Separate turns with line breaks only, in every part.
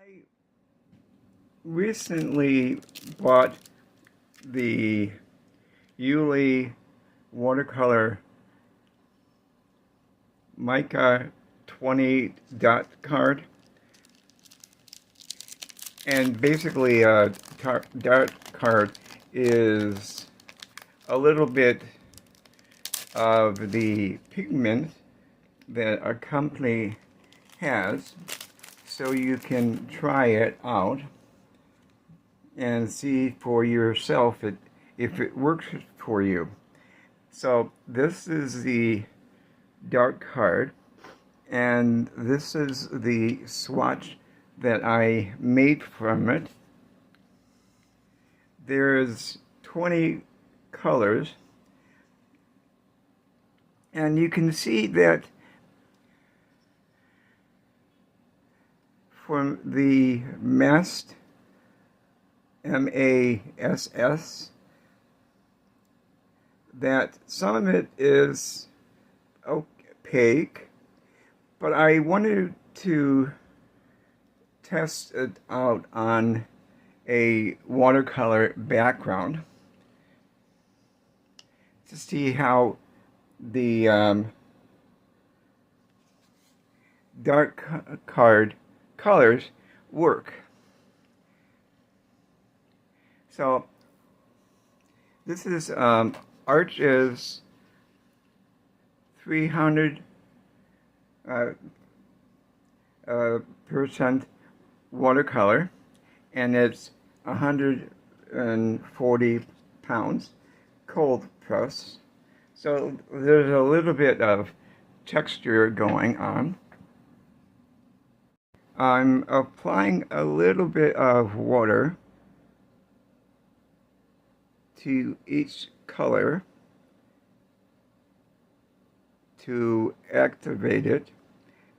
I recently bought the Iuile watercolor Mica 20 dot card, and basically a dot card is a little bit of the pigment that a company has, so you can try it out and see for yourself if it works for you. So this is the dark card, and this is the swatch that I made from it. There's 20 colors, and you can see that from the mass, M-A-S-S, that some of it is opaque, but I wanted to test it out on a watercolor background to see how the dark card colors work. So this is Arch is 300% watercolor, and it's 140 pounds cold press. So there's a little bit of texture going on. I'm applying a little bit of water to each color to activate it.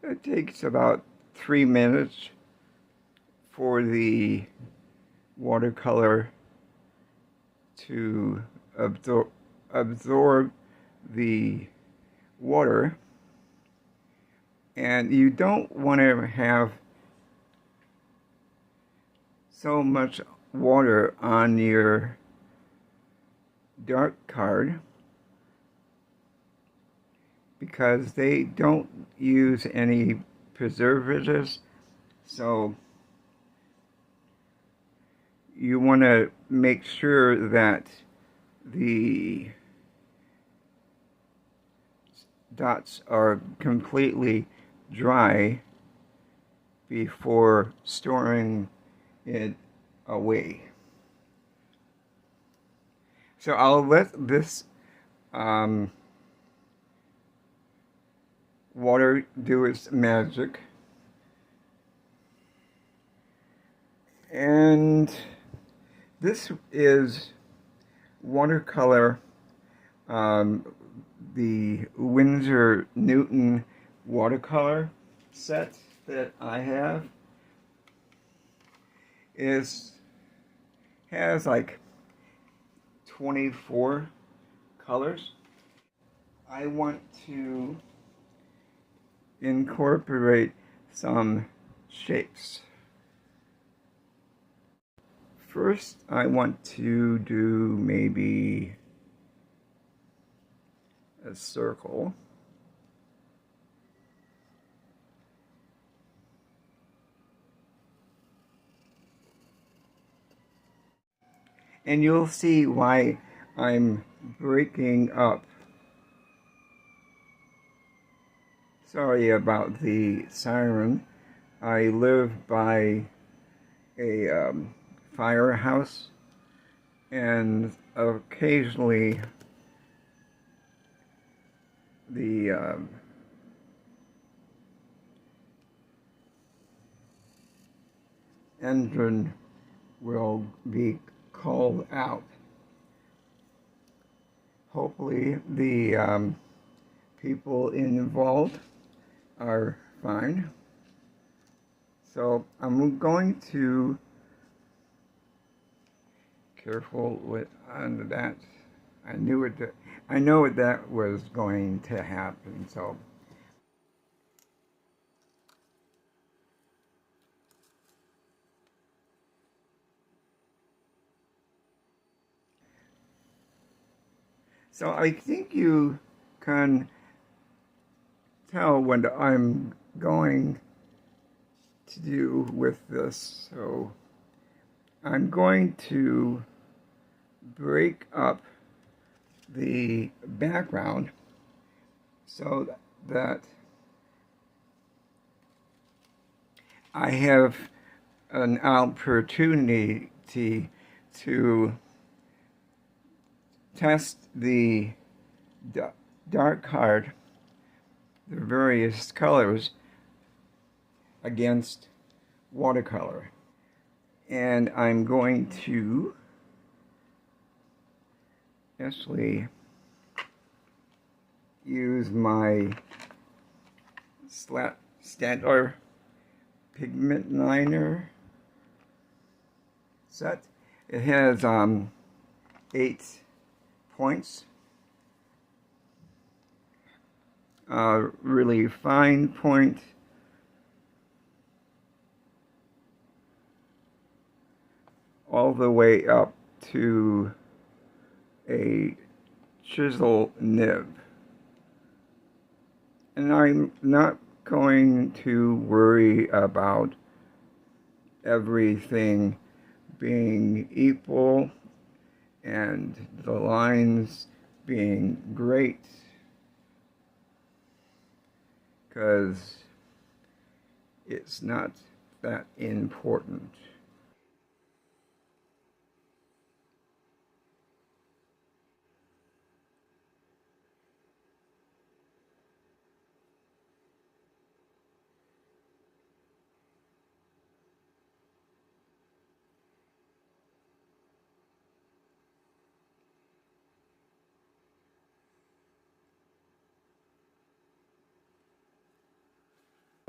It takes about 3 minutes for the watercolor to absorb the water, and you don't want to have so much water on your dark card because they don't use any preservatives, so you want to make sure that the dots are completely dry before storing it away. So I'll let this water do its magic, and this is watercolor, the Winsor Newton watercolor set that I have has like 24 colors. I want to incorporate some shapes. First, I want to do maybe a circle. And you'll see why I'm breaking up. Sorry about the siren. I live by a firehouse, and occasionally the engine will be called out. Hopefully the people involved are fine. So I'm going to careful with on that. I know that was going to happen. So So I think you can tell what I'm going to do with this. So I'm going to break up the background so that I have an opportunity to test the dark card, the various colors, against watercolor. And I'm going to actually use my Staedtler pigment liner set. It has 8 points, really fine point, all the way up to a chisel nib. And I'm not going to worry about everything being equal and the lines being great, because it's not that important.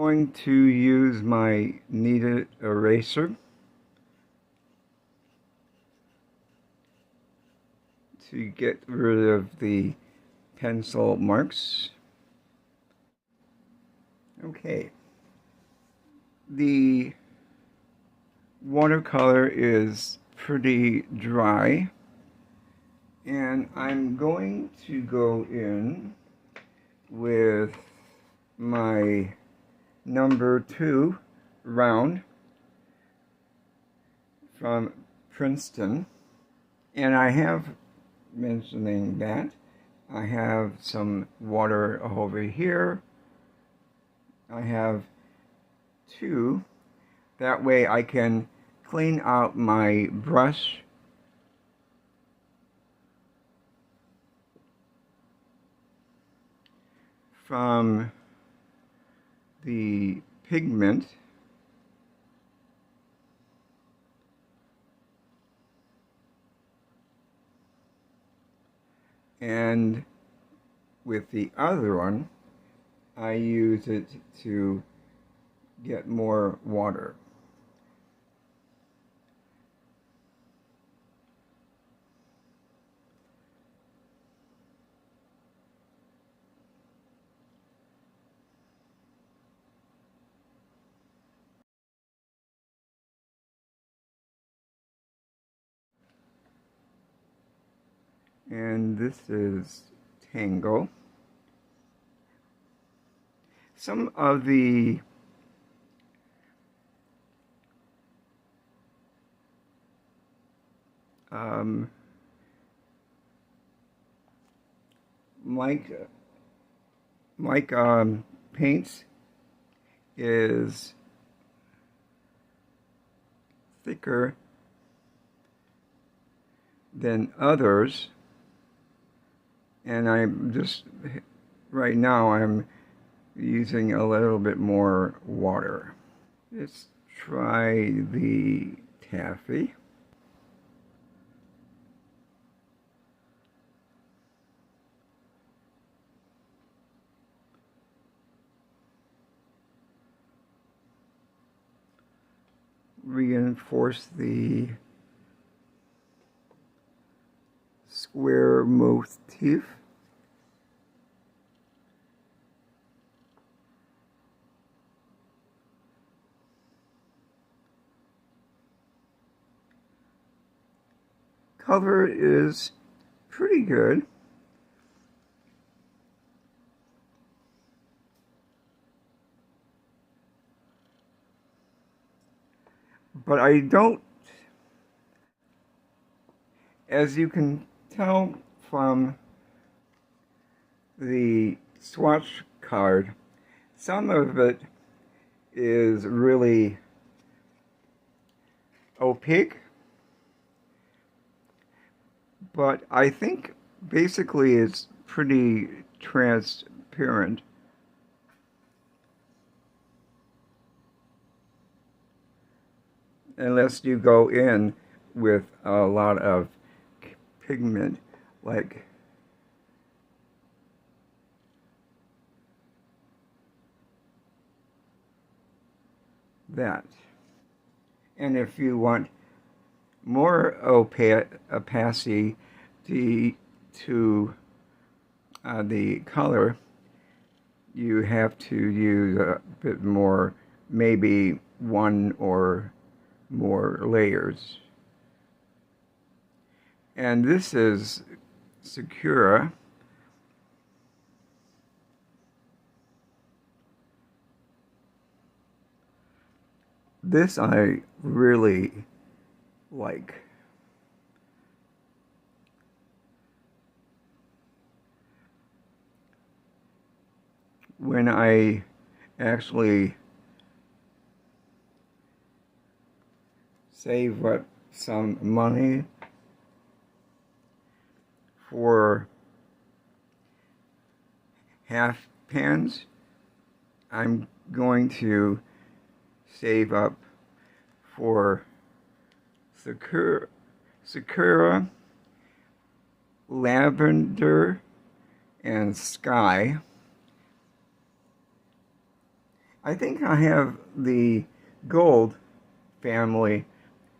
I'm going to use my kneaded eraser to get rid of the pencil marks. Okay. The watercolor is pretty dry, and I'm going to go in with my number 2 round from Princeton. And I have, mentioning that, I have some water over here. I have 2. That way I can clean out my brush from the pigment and with the other one I use it to get more water. And this is Tango. Some of the Mica paints is thicker than others, and I'm just right now I'm using a little bit more water. Let's try the taffy. Reinforce the square motif. Color is pretty good. But I don't, as you can tell from the swatch card, some of it is really opaque, but I think basically it's pretty transparent. Unless you go in with a lot of pigment, like that. And if you want more opacity to the color, you have to use a bit more, maybe one or more layers. And this is Sakura. This I really like. When I actually save up some money for half pans, I'm going to save up for Sakura, lavender, and sky. I think I have the gold family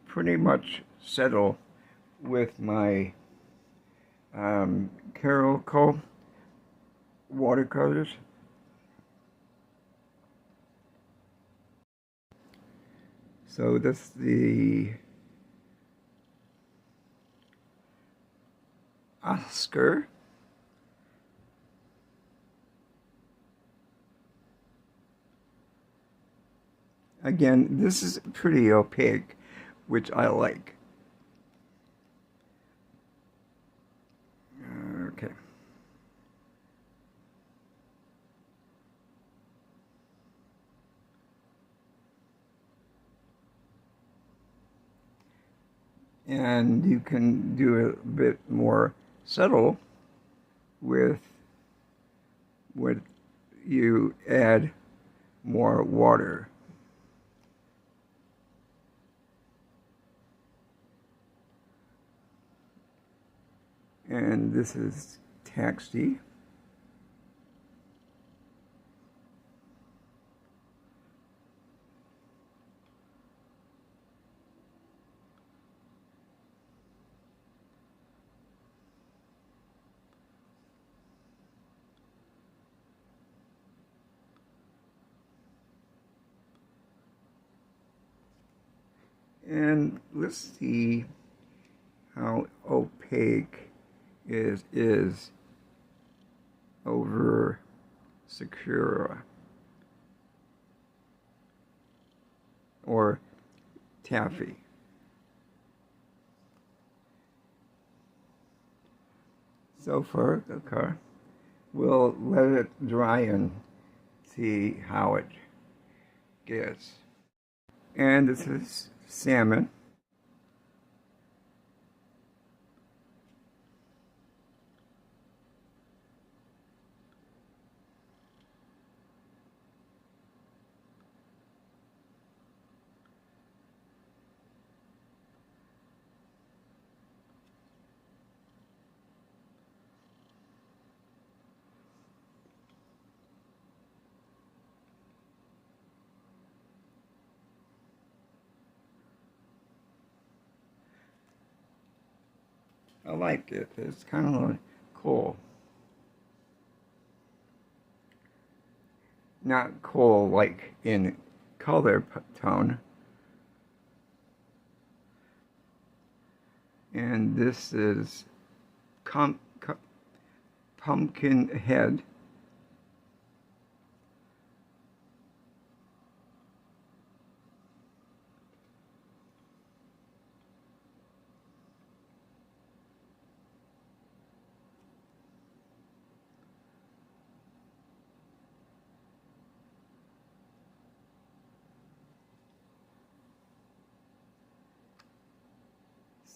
pretty much settled with my Caracal watercolors. So that's the Escher. Again, this is pretty opaque, which I like. Okay. And you can do a bit more subtle with when you add more water. And this is Taxi. And let's see how opaque it is over Sakura or Taffy. So far, okay. We'll let it dry and see how it gets. And this is salmon. I like it. It's kind of cool. Not cool like in color tone. And this is pumpkin head.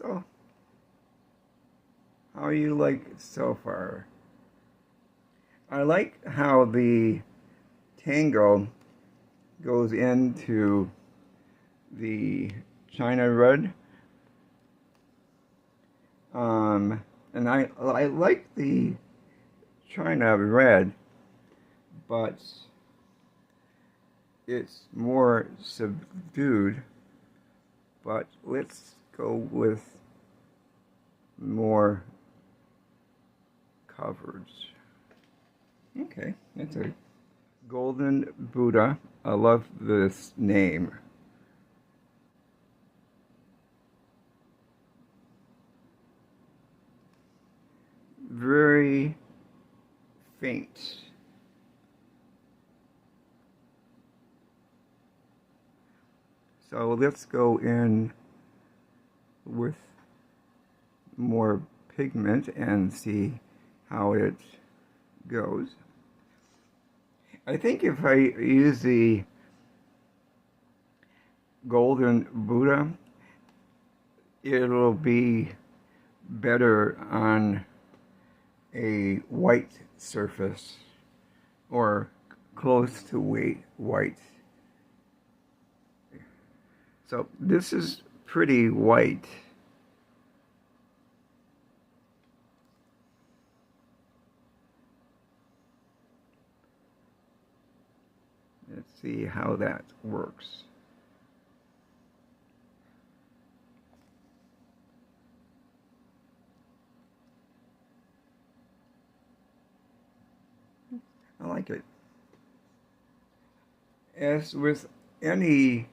So, how you like it so far? I like how the tangle goes into the China red. And I like the China red, but it's more subdued. But let's go with more coverage. Okay, that's a golden Buddha. I love this name. Very faint. So let's go in with more pigment and see how it goes. I think if I use the golden Buddha, it'll be better on a white surface or close to white. So this is pretty white. Let's see how that works. I like it. As with any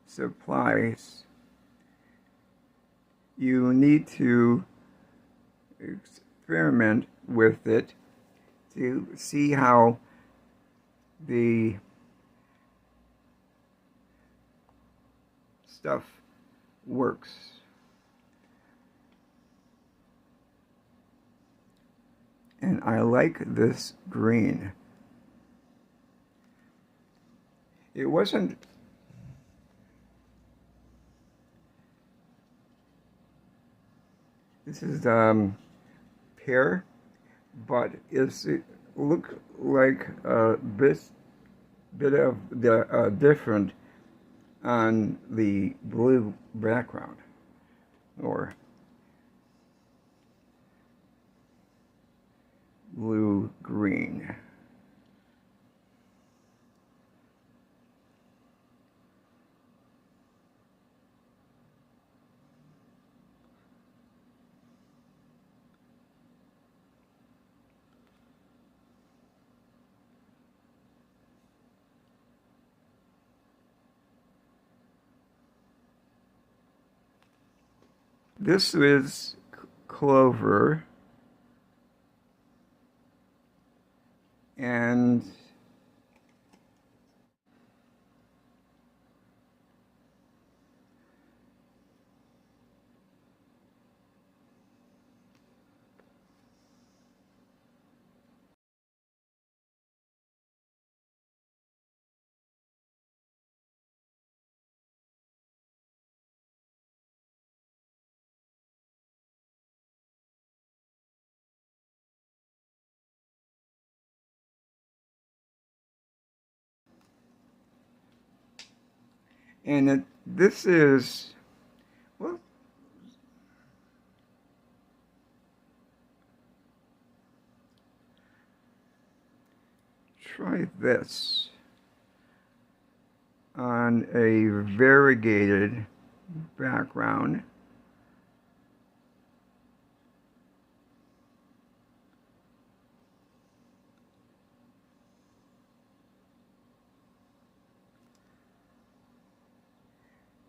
supplies, you need to experiment with it to see how the stuff works. And I like this green. It wasn't this is pear, but it looks like a bit of the different on the blue background, or blue-green. This is clover, and this is, well, try this on a variegated background.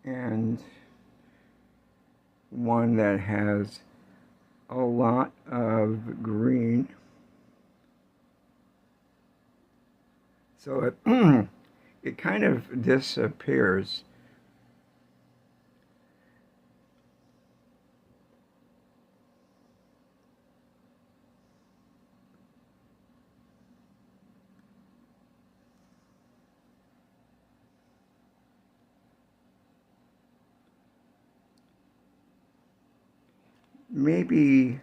And one that has a lot of green. So it, it kind of disappears. maybe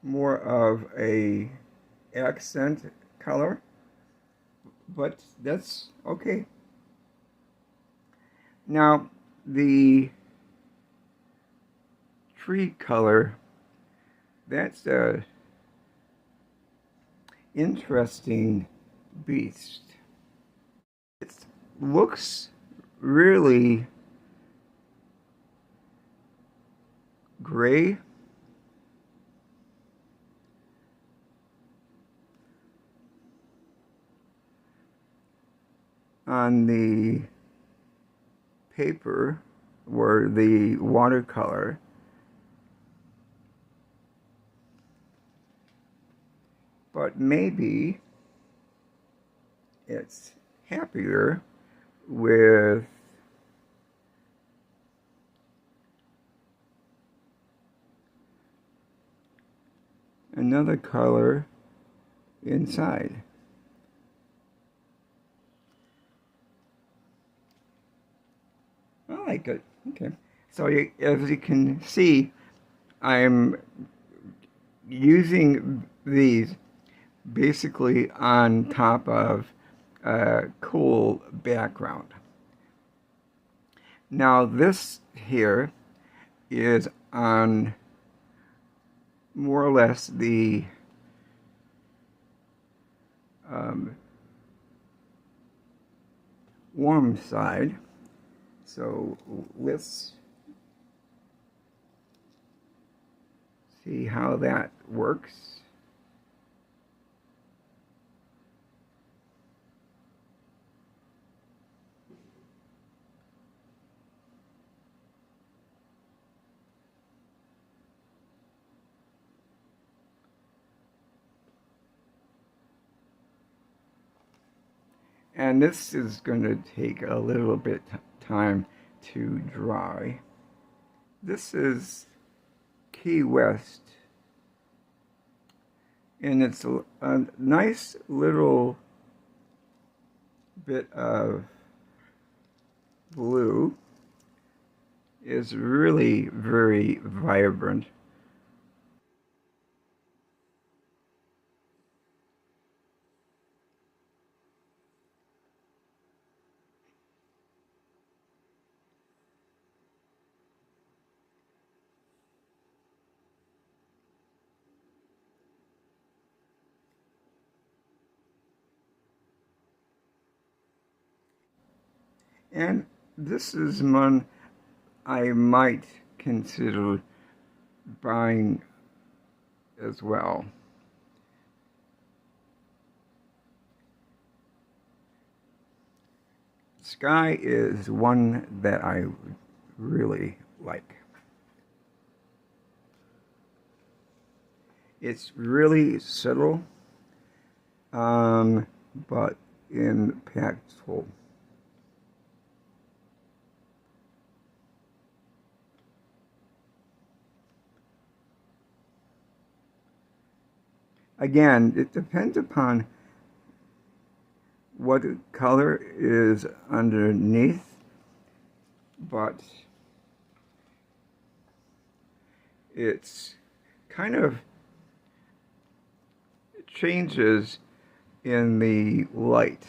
more of a accent color, but that's okay. Now, the tree color, that's a interesting beast. It looks really gray. On the paper or the watercolor, but maybe it's happier with another color inside. I like it. Okay. So as you can see, I'm using these basically on top of a cool background. Now this here is on more or less the warm side. So let's see how that works. And this is going to take a little bit time to dry. This is Key West, and it's a nice little bit of blue. Is really very vibrant. And this is one I might consider buying as well. Sky is one that I really like. It's really subtle, but impactful. Again, it depends upon what color is underneath, but it's kind of changes in the light.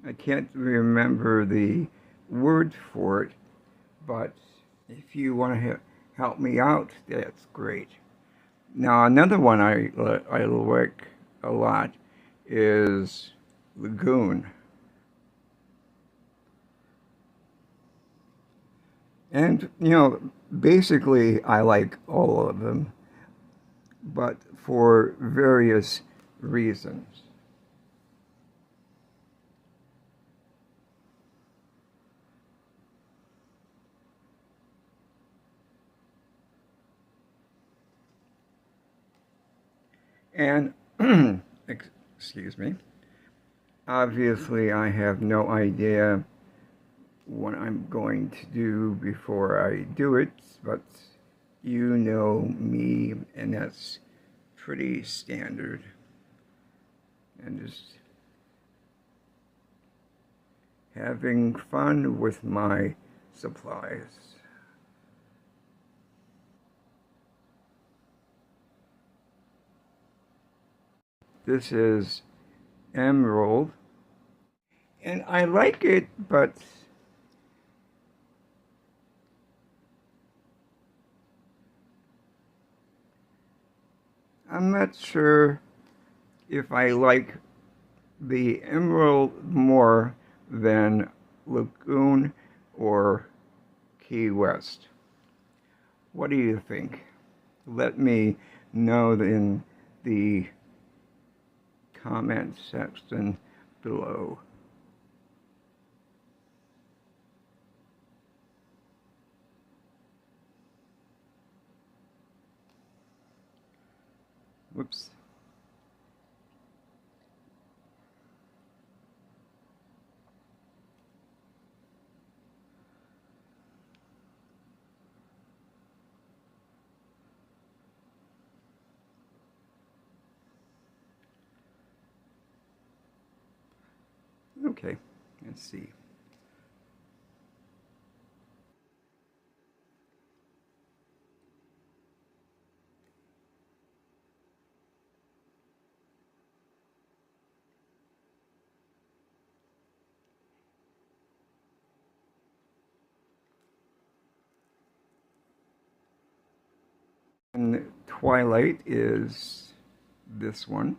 I can't remember the word for it, but if you want to help me out, that's great. Now, another one I like a lot is Lagoon. And, you know, basically I like all of them, but for various reasons. And, excuse me, obviously I have no idea what I'm going to do before I do it, but you know me, and that's pretty standard. And just having fun with my supplies. This is emerald, and I like it, but I'm not sure if I like the emerald more than Lagoon or Key West. What do you think? Let me know in the comment section below. Whoops. Okay, let's see. And Twilight is this one.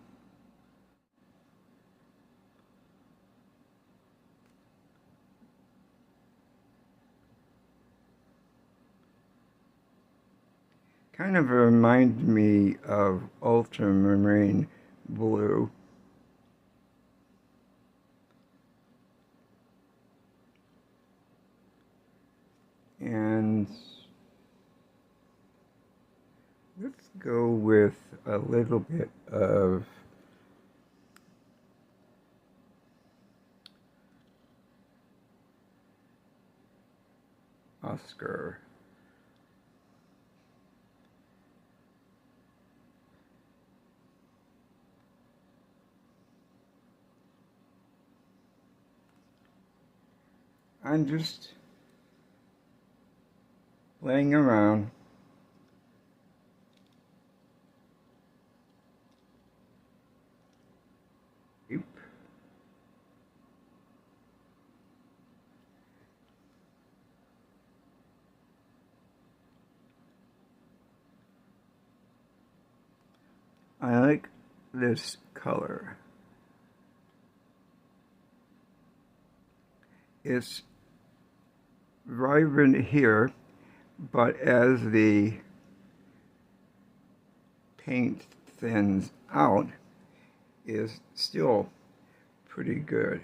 Kind of reminds me of ultramarine blue. And let's go with a little bit of Escher. I'm just playing around. Oop. I like this color. It's vibrant here, but as the paint thins out, is still pretty good.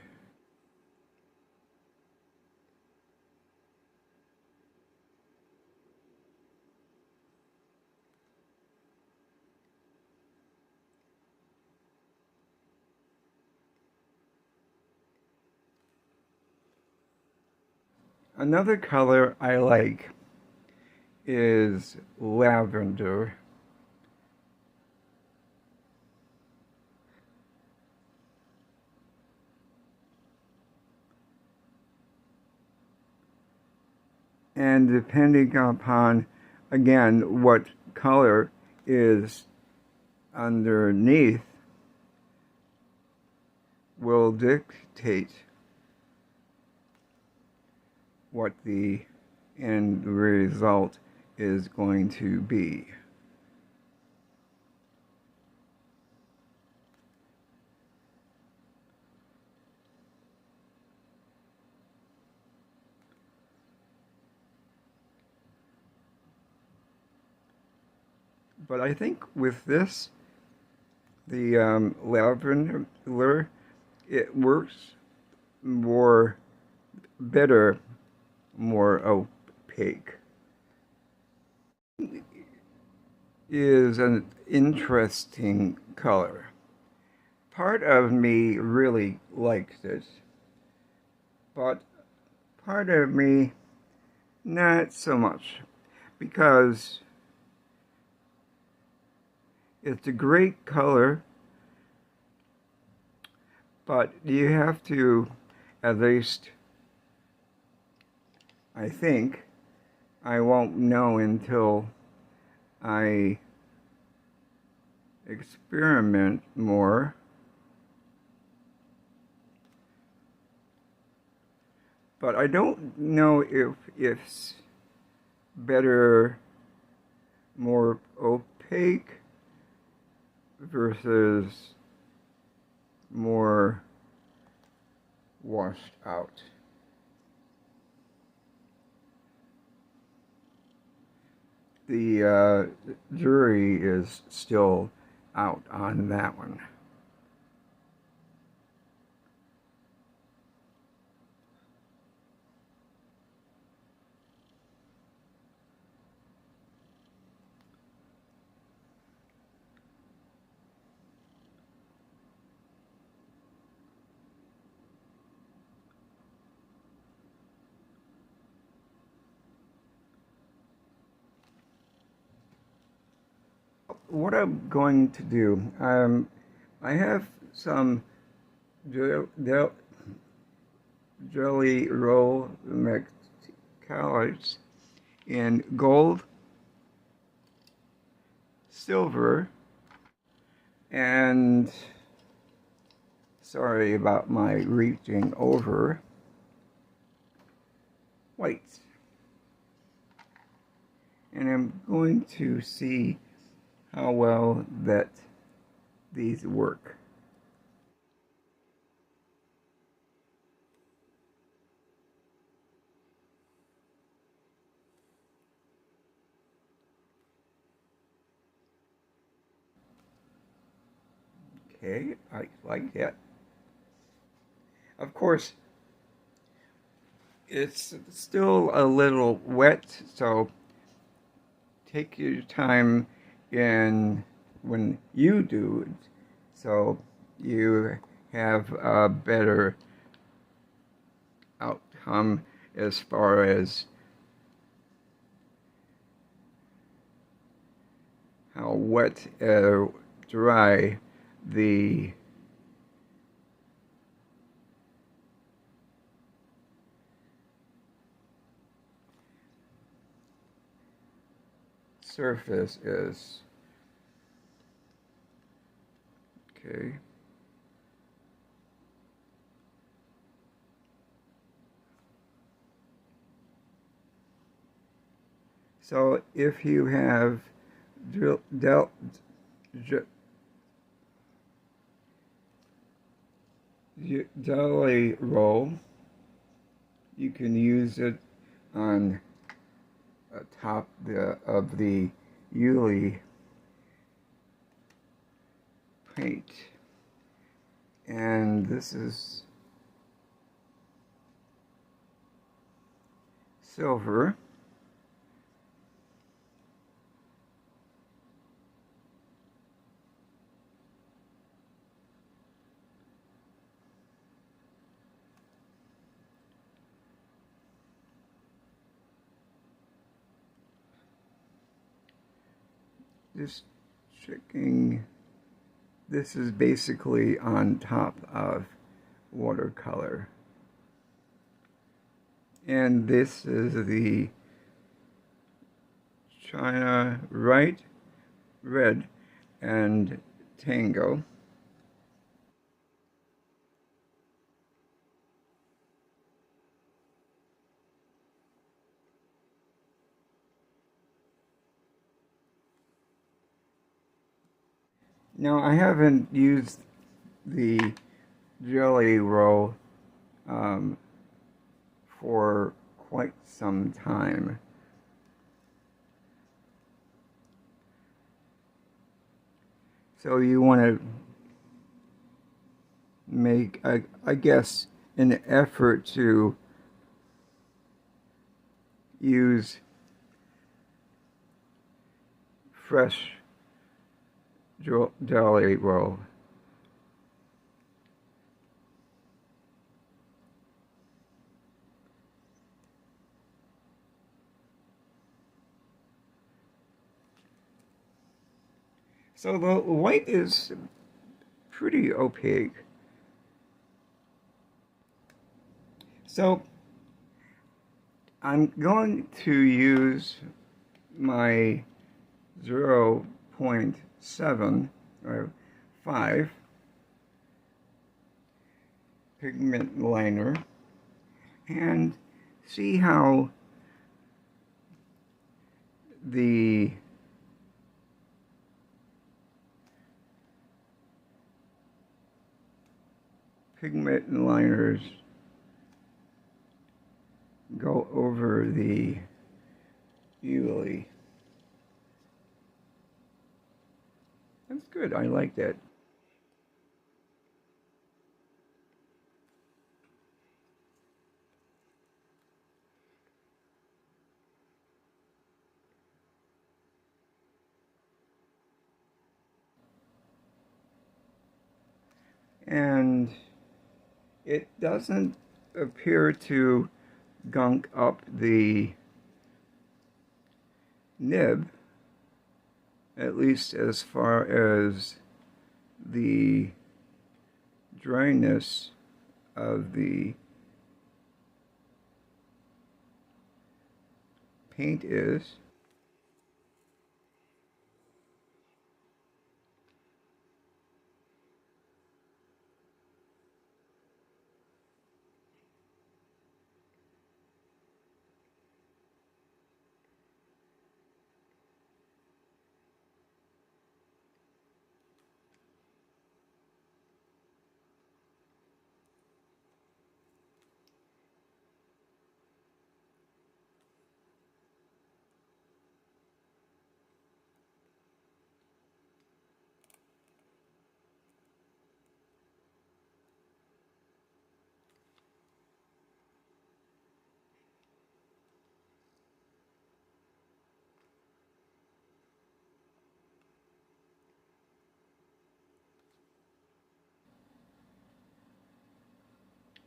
Another color I like is lavender. And depending upon, again, what color is underneath will dictate what the end result is going to be. But I think with this, the lavender, it works better, more opaque. Is an interesting color. Part of me really likes it, but part of me not so much, because it's a great color, but you have to at least I think. I won't know until I experiment more. But I don't know if it's better more opaque versus more washed out. The jury is still out on that one. What I'm going to do, I have some jelly roll colors in gold, silver, and sorry about my reaching over, white. And I'm going to see how well that these work. Okay, I like that. Of course, it's still a little wet, so take your time in when you do it, so you have a better outcome as far as how wet or dry the surface is. Okay. So if you have jelly roll, you can use it on top of the Iuile paint, and this is silver. Just checking, this is basically on top of watercolor. And this is the China Red and Tango. Now, I haven't used the jelly roll for quite some time. So you want to make, I guess, an effort to use fresh jelly roll. So the white is pretty opaque. So I'm going to use my 0.7 or 5 pigment liner and see how the pigment liners go over the Iuile. That's good, I like that. And it doesn't appear to gunk up the nib, at least as far as the dryness of the paint is.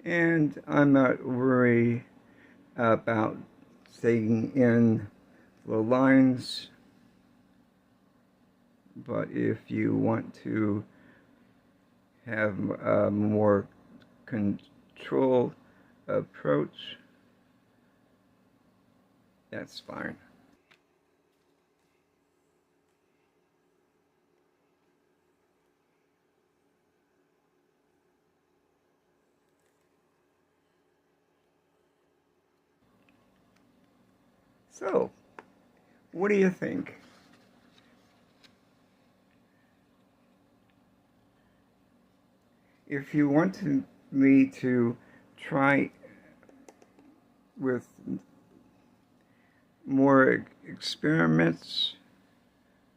And I'm not worried about staying in the lines, but if you want to have a more controlled approach, that's fine. So, what do you think? If you want me to try with more experiments,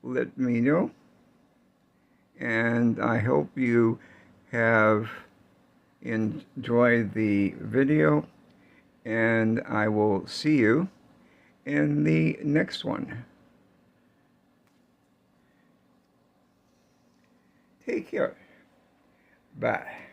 let me know. And I hope you have enjoyed the video, and I will see you in the next one. Take care. Bye.